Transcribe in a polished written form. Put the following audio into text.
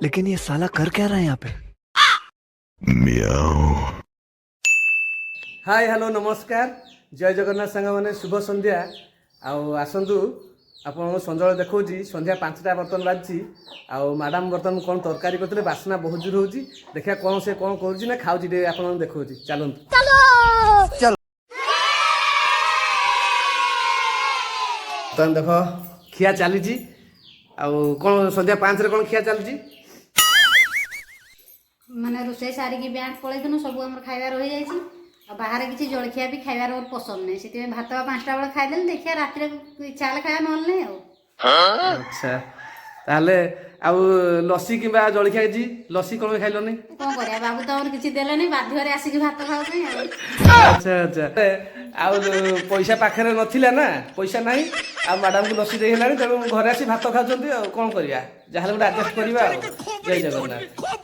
लेकिन ये साला कर क्या रहा है यहाँ पे? हाय हेलो नमस्कार जय जगन्नाथ सांग मैंने शुभ संध्या आसतु आपको संजय देखा संध्या 5टा बर्तन बाजी मैडम बर्तन कौन तरकारी करते बास्ना बहुत जोर हो देखा कौन से कौन कर खाऊ आप देखा चलते तो देख खिया चली कौन संध्या 5 रे कौन खिया चली माने रोषे सारिकी बैंक पलैनु सब आम खाइबार रही जाइए बाहर किसी जलखिया भी खाइबार मोर पसंद नहीं से भात 5टा बेले खाईदे देखिए रात इच्छा है खाया ना नहीं अच्छा ताहले आउ लस्सी कि जलखिया लस्सी कौन खाइलनी कौन कर बाबू तो आम किसी देलेनी बाध्य आसिक भात खाओ अच्छा अच्छा आउ पैसा पाखे नथिला ना पैसा नहीं आ मैडम को लस्सी देला तेणु घर आसी भात खाऊँ कौन करिया जहाँ गोटे आडजस्ट करवा जय जगन्नाथ।